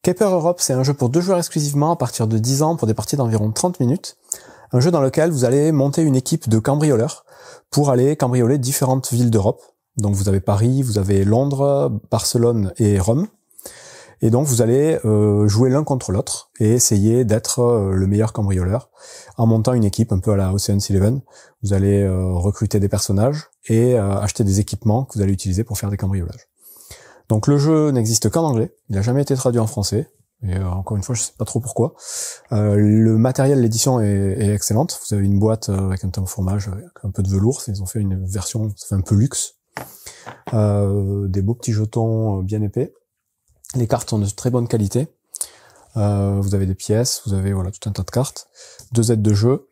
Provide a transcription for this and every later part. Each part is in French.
Caper Europe, c'est un jeu pour 2 joueurs exclusivement à partir de 10 ans pour des parties d'environ 30 minutes. Un jeu dans lequel vous allez monter une équipe de cambrioleurs pour aller cambrioler différentes villes d'Europe. Donc vous avez Paris, vous avez Londres, Barcelone et Rome. Et donc vous allez jouer l'un contre l'autre et essayer d'être le meilleur cambrioleur en montant une équipe un peu à la Ocean's 11. Vous allez recruter des personnages et acheter des équipements que vous allez utiliser pour faire des cambriolages. Donc le jeu n'existe qu'en anglais, il n'a jamais été traduit en français, et encore une fois je sais pas trop pourquoi. Le matériel, l'édition est excellente, vous avez une boîte avec un teint au fromage, avec un peu de velours, ils ont fait une version, ça fait un peu luxe. Des beaux petits jetons bien épais. Les cartes sont de très bonne qualité. Vous avez des pièces, vous avez voilà tout un tas de cartes, 2 aides de jeu,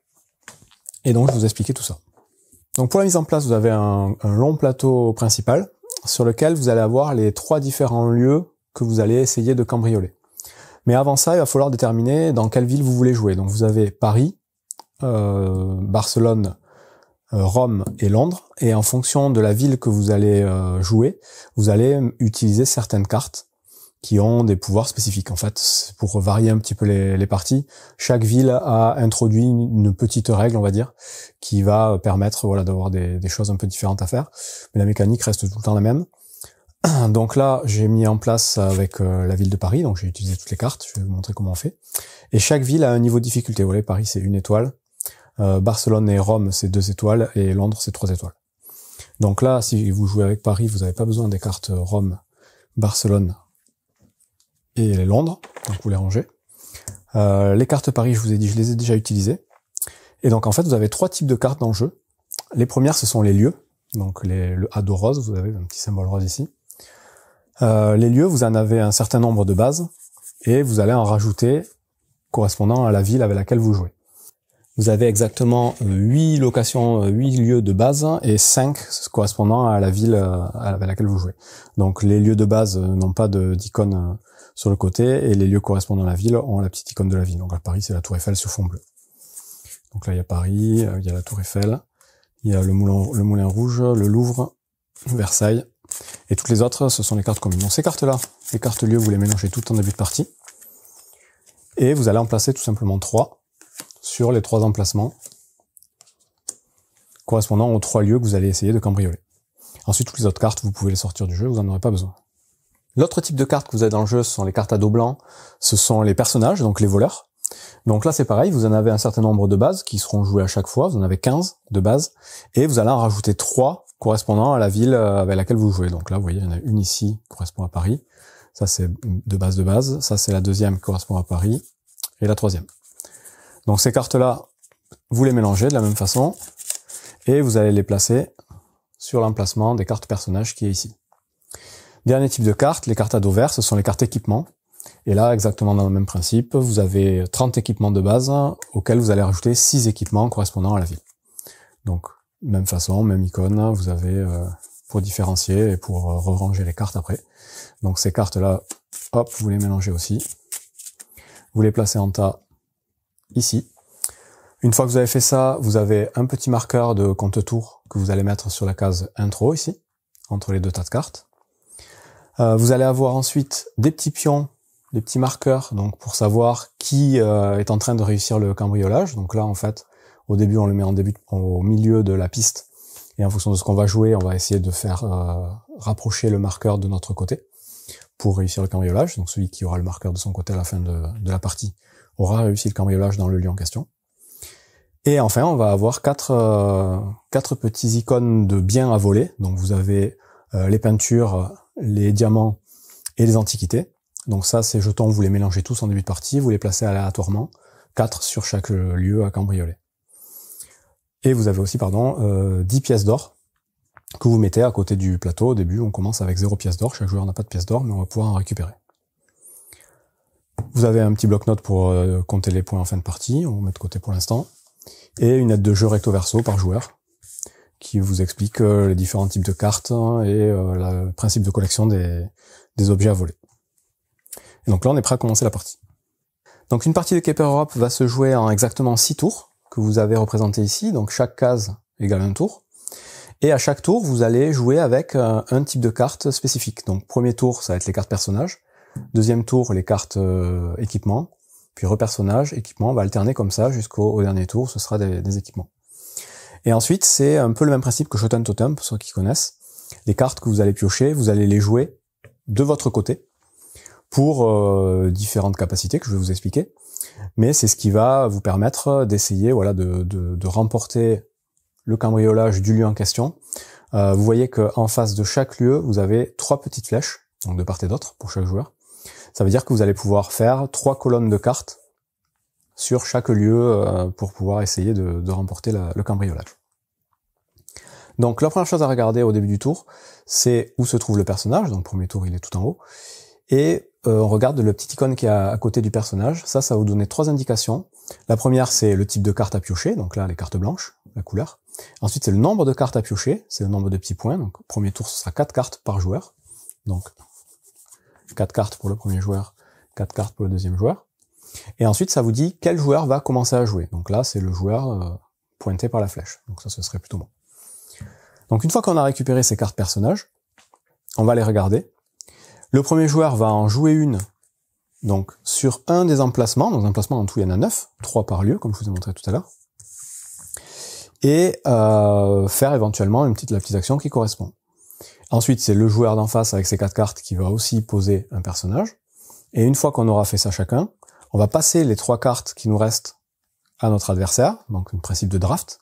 et donc je vais vous expliquer tout ça. Donc pour la mise en place, vous avez un long plateau principal, sur lequel vous allez avoir les 3 différents lieux que vous allez essayer de cambrioler. Mais avant ça, il va falloir déterminer dans quelle ville vous voulez jouer. Donc vous avez Paris, Barcelone, Rome et Londres, et en fonction de la ville que vous allez jouer, vous allez utiliser certaines cartes qui ont des pouvoirs spécifiques. En fait, pour varier un petit peu les parties, chaque ville a introduit une petite règle, on va dire, qui va permettre voilà d'avoir des choses un peu différentes à faire. Mais la mécanique reste tout le temps la même. Donc là, j'ai mis en place avec la ville de Paris, donc j'ai utilisé toutes les cartes, je vais vous montrer comment on fait. Et chaque ville a un niveau de difficulté. Vous voyez, Paris c'est 1 étoile, Barcelone et Rome c'est 2 étoiles, et Londres c'est 3 étoiles. Donc là, si vous jouez avec Paris, vous n'avez pas besoin des cartes Rome, Barcelone et Londres, donc vous les rangez. Les cartes Paris, je vous ai dit, je les ai déjà utilisées. Et donc en fait, vous avez 3 types de cartes dans le jeu. Les premières, ce sont les lieux. Donc le ado rose, vous avez un petit symbole rose ici. Les lieux, vous en avez un certain nombre de bases, et vous allez en rajouter correspondant à la ville avec laquelle vous jouez. Vous avez exactement 8 locations, 8 lieux de base, et 5 correspondant à la ville avec laquelle vous jouez. Donc les lieux de base n'ont pas d'icône sur le côté, et les lieux correspondant à la ville ont la petite icône de la ville. Donc à Paris, c'est la Tour Eiffel sur fond bleu. Donc là, il y a Paris, il y a la Tour Eiffel, il y a le Moulin Rouge, le Louvre, Versailles, et toutes les autres, ce sont les cartes communes. Donc ces cartes-là, les cartes lieux, vous les mélangez toutes en début de partie, et vous allez en placer tout simplement 3 sur les 3 emplacements correspondant aux 3 lieux que vous allez essayer de cambrioler. Ensuite, toutes les autres cartes, vous pouvez les sortir du jeu, vous n'en aurez pas besoin. L'autre type de cartes que vous avez dans le jeu, ce sont les cartes à dos blanc, ce sont les personnages, donc les voleurs. Donc là c'est pareil, vous en avez un certain nombre de bases qui seront jouées à chaque fois, vous en avez 15 de bases, et vous allez en rajouter 3 correspondant à la ville avec laquelle vous jouez. Donc là vous voyez, il y en a une ici qui correspond à Paris, ça c'est de base, ça c'est la deuxième qui correspond à Paris, et la troisième. Donc ces cartes-là, vous les mélangez de la même façon, et vous allez les placer sur l'emplacement des cartes personnages qui est ici. Dernier type de cartes, les cartes à dos vert, ce sont les cartes équipements. Et là, exactement dans le même principe, vous avez 30 équipements de base auxquels vous allez rajouter 6 équipements correspondant à la ville. Donc, même façon, même icône, vous avez pour différencier et pour ranger les cartes après. Donc ces cartes-là, hop, vous les mélangez aussi. Vous les placez en tas ici. Une fois que vous avez fait ça, vous avez un petit marqueur de compte-tour que vous allez mettre sur la case intro ici, entre les 2 tas de cartes. Vous allez avoir ensuite des petits pions, des petits marqueurs, donc pour savoir qui est en train de réussir le cambriolage. Donc là, en fait, au début, on le met au milieu de la piste, et en fonction de ce qu'on va jouer, on va essayer de faire rapprocher le marqueur de notre côté pour réussir le cambriolage. Donc celui qui aura le marqueur de son côté à la fin de la partie aura réussi le cambriolage dans le lieu en question. Et enfin, on va avoir 4 petits icônes de biens à voler. Donc vous avez les peintures, les diamants et les antiquités. Donc ça, ces jetons, vous les mélangez tous en début de partie, vous les placez aléatoirement, 4 sur chaque lieu à cambrioler. Et vous avez aussi, 10 pièces d'or que vous mettez à côté du plateau. Au début, on commence avec 0 pièce d'or, chaque joueur n'a pas de pièce d'or, mais on va pouvoir en récupérer. Vous avez un petit bloc-notes pour compter les points en fin de partie, on met de côté pour l'instant, et une aide de jeu recto-verso par joueur, qui vous explique les différents types de cartes et le principe de collection des objets à voler. Et donc là, on est prêt à commencer la partie. Donc une partie de Caper Europe va se jouer en exactement 6 tours, que vous avez représentés ici, donc chaque case égale un tour. Et à chaque tour, vous allez jouer avec un type de carte spécifique. Donc premier tour, ça va être les cartes personnages. Deuxième tour, les cartes équipements, puis repersonnage, équipement, on va alterner comme ça jusqu'au dernier tour, ce sera des équipements. Et ensuite, c'est un peu le même principe que Shoten Totem, pour ceux qui connaissent. Les cartes que vous allez piocher, vous allez les jouer de votre côté pour différentes capacités que je vais vous expliquer. Mais c'est ce qui va vous permettre d'essayer voilà, de remporter le cambriolage du lieu en question. Vous voyez qu'en face de chaque lieu, vous avez 3 petites flèches, donc de part et d'autre pour chaque joueur. Ça veut dire que vous allez pouvoir faire 3 colonnes de cartes sur chaque lieu pour pouvoir essayer de remporter le cambriolage. Donc la première chose à regarder au début du tour, c'est où se trouve le personnage. Donc premier tour, il est tout en haut. Et on regarde le petit icône qui est à côté du personnage. Ça va vous donner 3 indications. La première, c'est le type de carte à piocher. Donc là, les cartes blanches, la couleur. Ensuite, c'est le nombre de cartes à piocher. C'est le nombre de petits points. Donc premier tour, ce sera 4 cartes par joueur. Donc 4 cartes pour le premier joueur, 4 cartes pour le deuxième joueur. Et ensuite, ça vous dit quel joueur va commencer à jouer. Donc là, c'est le joueur pointé par la flèche. Donc ça, ce serait plutôt moi. Donc une fois qu'on a récupéré ces cartes personnages, on va les regarder. Le premier joueur va en jouer une donc sur un des emplacements. Donc emplacements en tout, il y en a 9, 3 par lieu, comme je vous ai montré tout à l'heure. Et faire éventuellement la petite action qui correspond. Ensuite, c'est le joueur d'en face avec ses 4 cartes qui va aussi poser un personnage. Et une fois qu'on aura fait ça chacun, on va passer les 3 cartes qui nous restent à notre adversaire, donc un principe de draft.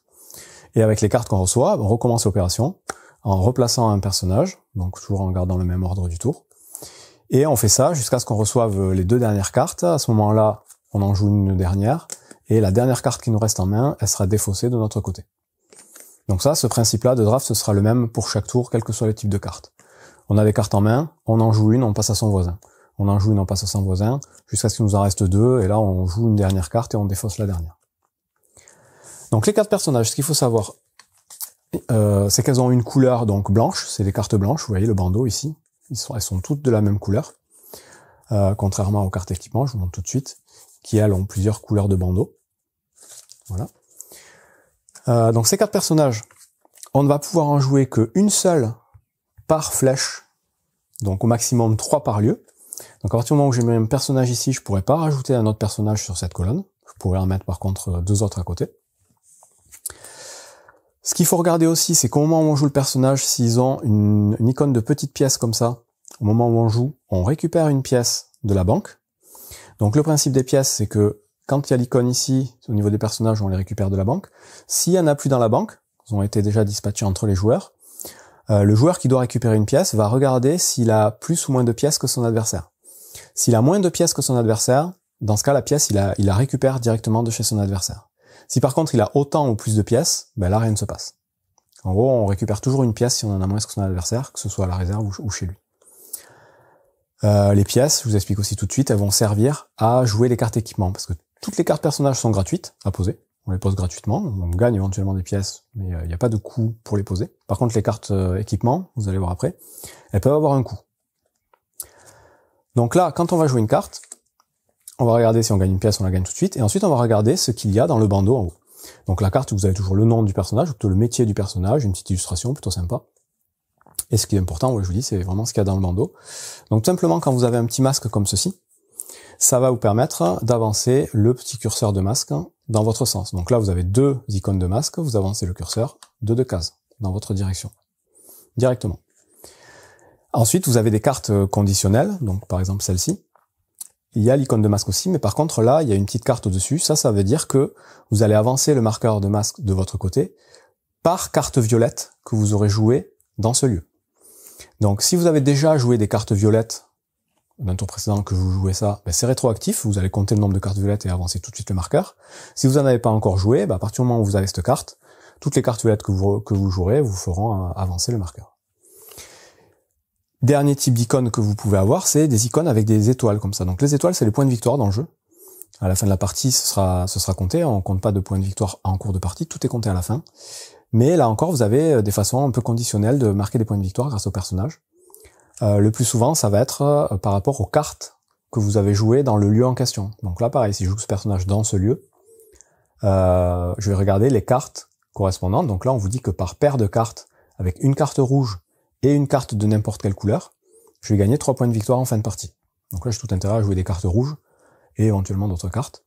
Et avec les cartes qu'on reçoit, on recommence l'opération en replaçant un personnage, donc toujours en gardant le même ordre du tour. Et on fait ça jusqu'à ce qu'on reçoive les 2 dernières cartes. À ce moment-là, on en joue une dernière. Et la dernière carte qui nous reste en main, elle sera défaussée de notre côté. Donc ça, ce principe-là de draft, ce sera le même pour chaque tour, quel que soit le type de carte. On a des cartes en main, on en joue une, on passe à son voisin. On en joue une, on passe à son voisin, jusqu'à ce qu'il nous en reste 2, et là on joue une dernière carte et on défausse la dernière. Donc les cartes personnages, ce qu'il faut savoir, c'est qu'elles ont une couleur donc blanche, c'est des cartes blanches, vous voyez le bandeau ici, elles sont toutes de la même couleur, contrairement aux cartes équipement, je vous montre tout de suite, qui elles ont plusieurs couleurs de bandeau. Voilà. Donc ces 4 personnages, on ne va pouvoir en jouer qu'une seule par flèche, donc au maximum 3 par lieu. Donc à partir du moment où j'ai mis un personnage ici, je pourrais pas rajouter un autre personnage sur cette colonne. Je pourrais en mettre par contre 2 autres à côté. Ce qu'il faut regarder aussi, c'est qu'au moment où on joue le personnage, s'ils ont une icône de petite pièce comme ça, au moment où on joue, on récupère une pièce de la banque. Donc le principe des pièces, c'est que quand il y a l'icône ici, au niveau des personnages, on les récupère de la banque. S'il y en a plus dans la banque, ils ont été déjà dispatchés entre les joueurs, le joueur qui doit récupérer une pièce va regarder s'il a plus ou moins de pièces que son adversaire. S'il a moins de pièces que son adversaire, dans ce cas, la pièce, il la récupère directement de chez son adversaire. Si par contre il a autant ou plus de pièces, ben là rien ne se passe. En gros, on récupère toujours une pièce si on en a moins que son adversaire, que ce soit à la réserve ou chez lui. Les pièces, je vous explique aussi tout de suite, elles vont servir à jouer les cartes équipement, parce que toutes les cartes personnages sont gratuites à poser. On les pose gratuitement, on gagne éventuellement des pièces, mais il n'y a pas de coût pour les poser. Par contre, les cartes équipement, vous allez voir après, elles peuvent avoir un coût. Donc là, quand on va jouer une carte, on va regarder si on gagne une pièce, on la gagne tout de suite, et ensuite on va regarder ce qu'il y a dans le bandeau en haut. Donc la carte, vous avez toujours le nom du personnage, ou plutôt le métier du personnage, une petite illustration plutôt sympa. Et ce qui est important, je vous dis, c'est vraiment ce qu'il y a dans le bandeau. Donc tout simplement, quand vous avez un petit masque comme ceci, ça va vous permettre d'avancer le petit curseur de masque dans votre sens. Donc là, vous avez 2 icônes de masque, vous avancez le curseur de 2 cases dans votre direction, directement. Ensuite, vous avez des cartes conditionnelles, donc par exemple celle-ci. Il y a l'icône de masque aussi, mais par contre là, il y a une petite carte au-dessus. Ça veut dire que vous allez avancer le marqueur de masque de votre côté par carte violette que vous aurez joué dans ce lieu. Donc si vous avez déjà joué des cartes violettes d'un tour précédent que vous jouez ça, c'est rétroactif, vous allez compter le nombre de cartes violettes et avancer tout de suite le marqueur. Si vous n'en avez pas encore joué, à partir du moment où vous avez cette carte, toutes les cartes violettes que vous jouerez vous feront avancer le marqueur. Dernier type d'icône que vous pouvez avoir, c'est des icônes avec des étoiles comme ça. Donc les étoiles, c'est les points de victoire dans le jeu. À la fin de la partie, ce sera compté, on compte pas de points de victoire en cours de partie, tout est compté à la fin. Mais là encore, vous avez des façons un peu conditionnelles de marquer des points de victoire grâce au personnage. Le plus souvent, ça va être par rapport aux cartes que vous avez jouées dans le lieu en question. Donc là, pareil, si je joue ce personnage dans ce lieu, je vais regarder les cartes correspondantes. Donc là, on vous dit que par paire de cartes, avec une carte rouge et une carte de n'importe quelle couleur, je vais gagner 3 points de victoire en fin de partie. Donc là, j'ai tout intérêt à jouer des cartes rouges et éventuellement d'autres cartes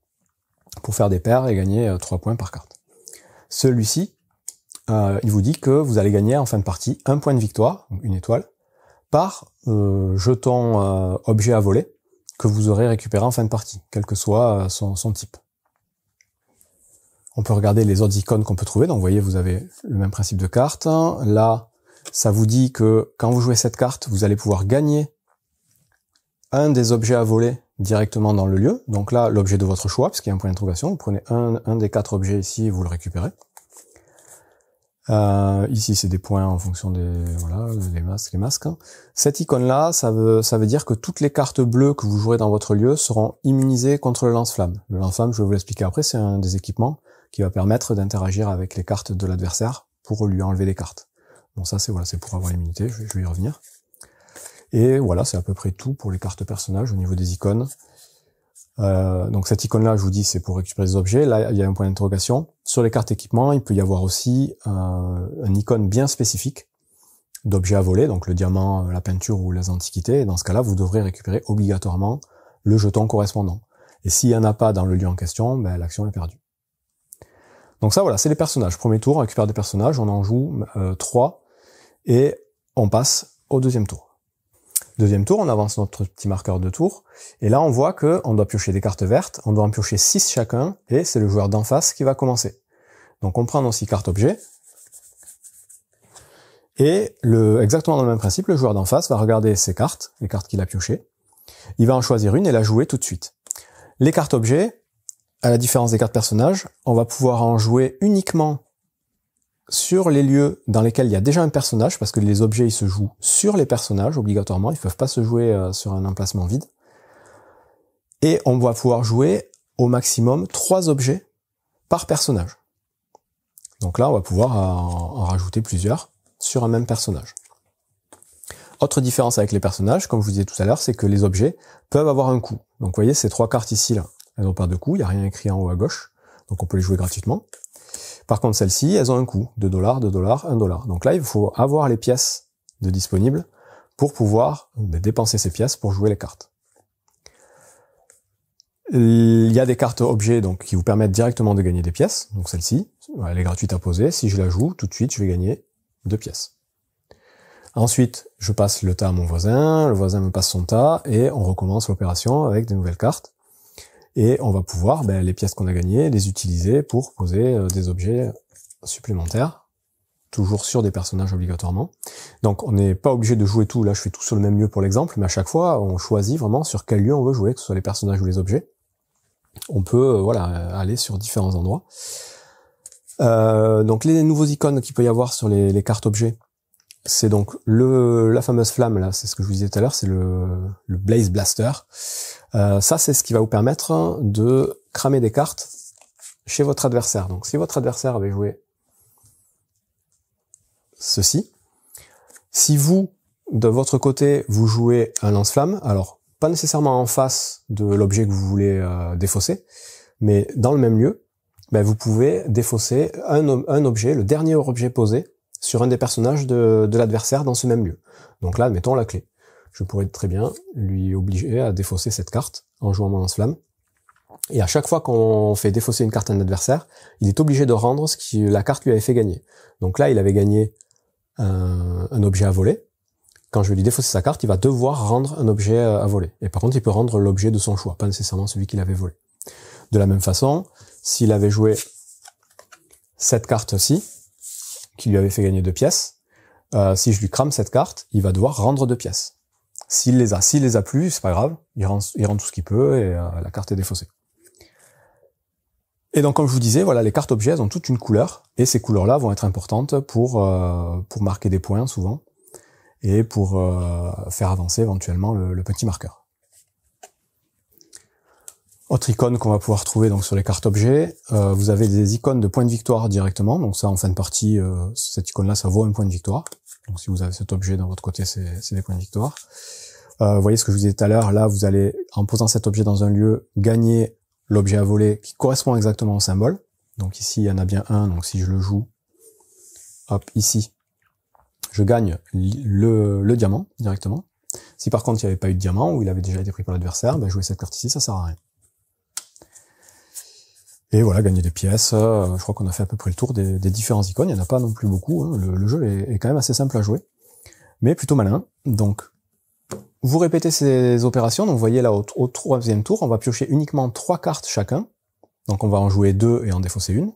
pour faire des paires et gagner 3 points par carte. Celui-ci, il vous dit que vous allez gagner en fin de partie 1 point de victoire, donc une étoile, par jeton objet à voler que vous aurez récupéré en fin de partie, quel que soit son type. On peut regarder les autres icônes qu'on peut trouver. Donc vous voyez, vous avez le même principe de carte. Là, ça vous dit que quand vous jouez cette carte, vous allez pouvoir gagner un des objets à voler directement dans le lieu. Donc là, l'objet de votre choix, parce qu'il y a un point d'interrogation. Vous prenez un des 4 objets ici et vous le récupérez. Ici, c'est des points en fonction des les masques. Cette icône-là, ça veut dire que toutes les cartes bleues que vous jouerez dans votre lieu seront immunisées contre le lance-flamme. Le lance-flamme, je vais vous l'expliquer après, c'est un des équipements qui va permettre d'interagir avec les cartes de l'adversaire pour lui enlever des cartes. Bon, ça, c'est pour avoir l'immunité, je vais y revenir. Et voilà, c'est à peu près tout pour les cartes personnages au niveau des icônes. Donc cette icône-là, je vous dis, c'est pour récupérer des objets. Là, il y a un point d'interrogation. Sur les cartes équipements, il peut y avoir aussi une icône bien spécifique d'objets à voler, donc le diamant, la peinture ou les antiquités. Et dans ce cas-là, vous devrez récupérer obligatoirement le jeton correspondant. Et s'il n'y en a pas dans le lieu en question, ben, l'action est perdue. Donc ça, voilà, c'est les personnages. Premier tour, on récupère des personnages, on en joue 3 et on passe au deuxième tour. Deuxième tour, on avance notre petit marqueur de tour, et là on voit que on doit piocher des cartes vertes, on doit en piocher 6 chacun, et c'est le joueur d'en face qui va commencer. Donc on prend nos 6 cartes objets, et exactement dans le même principe, le joueur d'en face va regarder ses cartes, les cartes qu'il a piochées, il va en choisir une et la jouer tout de suite. Les cartes objets, à la différence des cartes personnages, on va pouvoir en jouer uniquement sur les lieux dans lesquels il y a déjà un personnage, parce que les objets ils se jouent sur les personnages obligatoirement, ils ne peuvent pas se jouer sur un emplacement vide. Et on va pouvoir jouer au maximum 3 objets par personnage. Donc là on va pouvoir en rajouter plusieurs sur un même personnage. Autre différence avec les personnages, comme je vous disais tout à l'heure, c'est que les objets peuvent avoir un coût. Donc vous voyez ces 3 cartes ici là, elles n'ont pas de coût, il n'y a rien écrit en haut à gauche, donc on peut les jouer gratuitement. Par contre, celles-ci, elles ont un coût, $2, $2, $1. Donc là, il faut avoir les pièces de disponibles pour pouvoir dépenser ces pièces pour jouer les cartes. Il y a des cartes objets donc qui vous permettent directement de gagner des pièces. Donc celle-ci, elle est gratuite à poser. Si je la joue, tout de suite, je vais gagner 2 pièces. Ensuite, je passe le tas à mon voisin, le voisin me passe son tas, et on recommence l'opération avec des nouvelles cartes. Et on va pouvoir, les pièces qu'on a gagnées, les utiliser pour poser des objets supplémentaires, toujours sur des personnages obligatoirement. Donc on n'est pas obligé de jouer tout, là je fais tout sur le même lieu pour l'exemple, mais à chaque fois on choisit vraiment sur quel lieu on veut jouer, que ce soit les personnages ou les objets. On peut aller sur différents endroits. Donc les nouveaux icônes qu'il peut y avoir sur les cartes objets, c'est donc la fameuse flamme, là, c'est ce que je vous disais tout à l'heure, c'est le Blaze Blaster. Ça, c'est ce qui va vous permettre de cramer des cartes chez votre adversaire. Donc, si votre adversaire avait joué ceci, si vous, de votre côté, vous jouez un lance-flamme, alors, pas nécessairement en face de l'objet que vous voulez défausser, mais dans le même lieu, vous pouvez défausser un objet, le dernier objet posé, sur un des personnages de l'adversaire dans ce même lieu. Donc là, admettons la clé. Je pourrais très bien lui obliger à défausser cette carte en jouant mon lance-flamme. Et à chaque fois qu'on fait défausser une carte à un adversaire, il est obligé de rendre ce que la carte lui avait fait gagner. Donc là, il avait gagné un objet à voler. Quand je vais lui défausser sa carte, il va devoir rendre un objet à voler. Et par contre, il peut rendre l'objet de son choix, pas nécessairement celui qu'il avait volé. De la même façon, s'il avait joué cette carte-ci, qui lui avait fait gagner 2 pièces, si je lui crame cette carte, il va devoir rendre 2 pièces. S'il les a plus, c'est pas grave, il rend tout ce qu'il peut et la carte est défaussée. Et donc comme je vous disais, voilà, les cartes objets elles ont toute une couleur, et ces couleurs-là vont être importantes pour marquer des points souvent, et pour faire avancer éventuellement le petit marqueur. Autre icône qu'on va pouvoir trouver donc sur les cartes objets, vous avez des icônes de points de victoire directement, donc ça en fin de partie, cette icône-là ça vaut un point de victoire. Donc si vous avez cet objet dans votre côté, c'est des points de victoire. Vous voyez ce que je vous disais tout à l'heure, là vous allez, en posant cet objet dans un lieu, gagner l'objet à voler qui correspond exactement au symbole. Donc ici il y en a bien un, donc si je le joue, hop, ici, je gagne le diamant directement. Si par contre il n'y avait pas eu de diamant, ou il avait déjà été pris par l'adversaire, ben, jouer cette carte ici, ça sert à rien. Et voilà, gagner des pièces, je crois qu'on a fait à peu près le tour des différents icônes, il n'y en a pas non plus beaucoup, hein. Le jeu est quand même assez simple à jouer, mais plutôt malin. Donc, vous répétez ces opérations, donc vous voyez là au troisième tour, on va piocher uniquement 3 cartes chacun, donc on va en jouer 2 et en défausser une.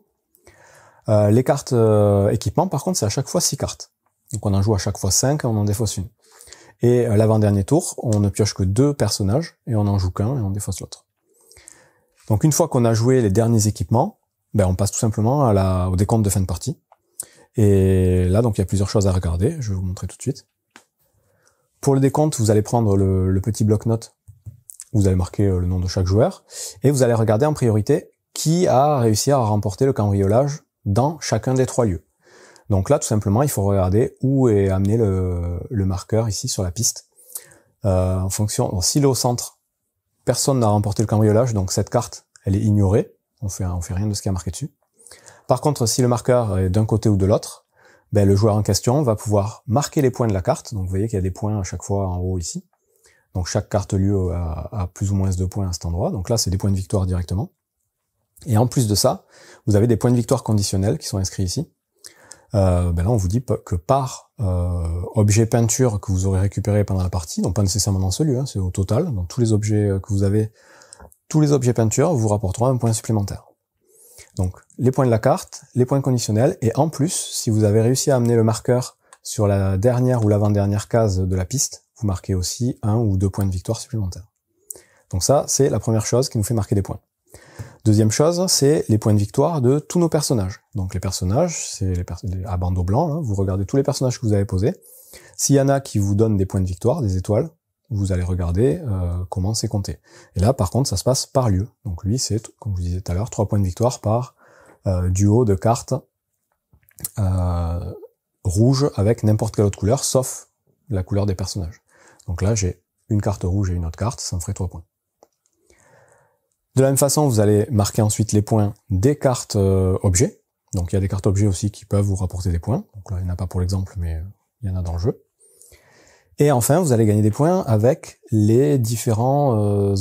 Les cartes équipement, par contre, c'est à chaque fois 6 cartes. Donc on en joue à chaque fois 5 et on en défausse une. Et l'avant-dernier tour, on ne pioche que 2 personnages, et on en joue qu'un et on défausse l'autre. Donc une fois qu'on a joué les derniers équipements, ben on passe tout simplement au décompte de fin de partie. Et là, donc il y a plusieurs choses à regarder, je vais vous montrer tout de suite. Pour le décompte, vous allez prendre le petit bloc-notes, vous allez marquer le nom de chaque joueur, et vous allez regarder en priorité qui a réussi à remporter le cambriolage dans chacun des 3 lieux. Donc là, tout simplement, il faut regarder où est amené le marqueur ici sur la piste. En fonction, s'il est au centre, personne n'a remporté le cambriolage, donc cette carte, elle est ignorée. On fait rien de ce qui est marqué dessus. Par contre, si le marqueur est d'un côté ou de l'autre, ben, le joueur en question va pouvoir marquer les points de la carte. Donc vous voyez qu'il y a des points à chaque fois en haut ici. Donc chaque carte lieu a plus ou moins 2 points à cet endroit. Donc là, c'est des points de victoire directement. Et en plus de ça, vous avez des points de victoire conditionnels qui sont inscrits ici. Ben là, on vous dit que par objet peinture que vous aurez récupéré pendant la partie, donc pas nécessairement dans ce lieu, hein, c'est au total, donc tous les objets que vous avez, tous les objets peinture vous rapporteront un point supplémentaire. Donc les points de la carte, les points conditionnels, et en plus, si vous avez réussi à amener le marqueur sur la dernière ou l'avant-dernière case de la piste, vous marquez aussi 1 ou 2 points de victoire supplémentaires. Donc ça, c'est la première chose qui nous fait marquer des points. Deuxième chose, c'est les points de victoire de tous nos personnages. Donc les personnages, c'est à bandeau blanc, là, vous regardez tous les personnages que vous avez posés. S'il y en a qui vous donnent des points de victoire, des étoiles, vous allez regarder comment c'est compté. Et là, par contre, ça se passe par lieu. Donc lui, c'est, comme je vous disais tout à l'heure, 3 points de victoire par duo de cartes rouges avec n'importe quelle autre couleur, sauf la couleur des personnages. Donc là, j'ai une carte rouge et une autre carte, ça me ferait 3 points. De la même façon, vous allez marquer ensuite les points des cartes objets. Donc il y a des cartes objets aussi qui peuvent vous rapporter des points. Donc là, il n'y en a pas pour l'exemple, mais il y en a dans le jeu. Et enfin, vous allez gagner des points avec les différents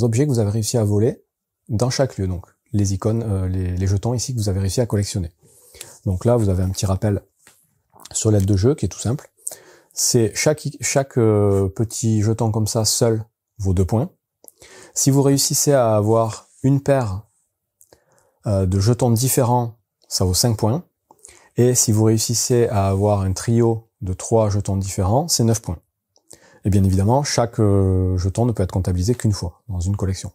objets que vous avez réussi à voler dans chaque lieu. Donc les icônes, les jetons ici que vous avez réussi à collectionner. Donc là, vous avez un petit rappel sur l'aide de jeu qui est tout simple. C'est chaque petit jeton comme ça seul vaut 2 points. Si vous réussissez à avoir une paire de jetons différents, ça vaut 5 points. Et si vous réussissez à avoir un trio de 3 jetons différents, c'est 9 points. Et bien évidemment, chaque jeton ne peut être comptabilisé qu'une fois dans une collection.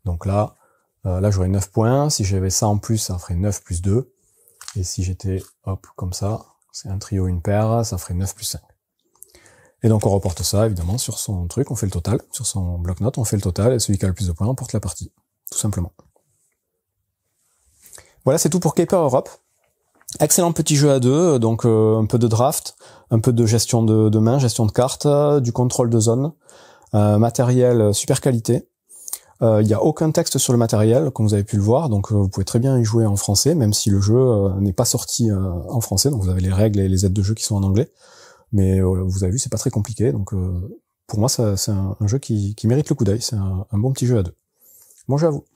Donc là j'aurais 9 points. Si j'avais ça en plus, ça ferait 9 plus 2. Et si j'étais, hop, comme ça, c'est un trio, une paire, ça ferait 9 plus 5. Et donc on reporte ça, évidemment, sur son truc, on fait le total. Sur son bloc-notes, on fait le total, et celui qui a le plus de points remporte la partie. Tout simplement. Voilà, c'est tout pour Caper Europe. Excellent petit jeu à 2, donc un peu de draft, un peu de gestion de main, gestion de cartes, du contrôle de zone, matériel super qualité. Il n'y a aucun texte sur le matériel, comme vous avez pu le voir, donc vous pouvez très bien y jouer en français, même si le jeu n'est pas sorti en français, donc vous avez les règles et les aides de jeu qui sont en anglais. Mais vous avez vu, c'est pas très compliqué, donc pour moi c'est un jeu qui mérite le coup d'œil, c'est un bon petit jeu à 2. Bon jeu à vous.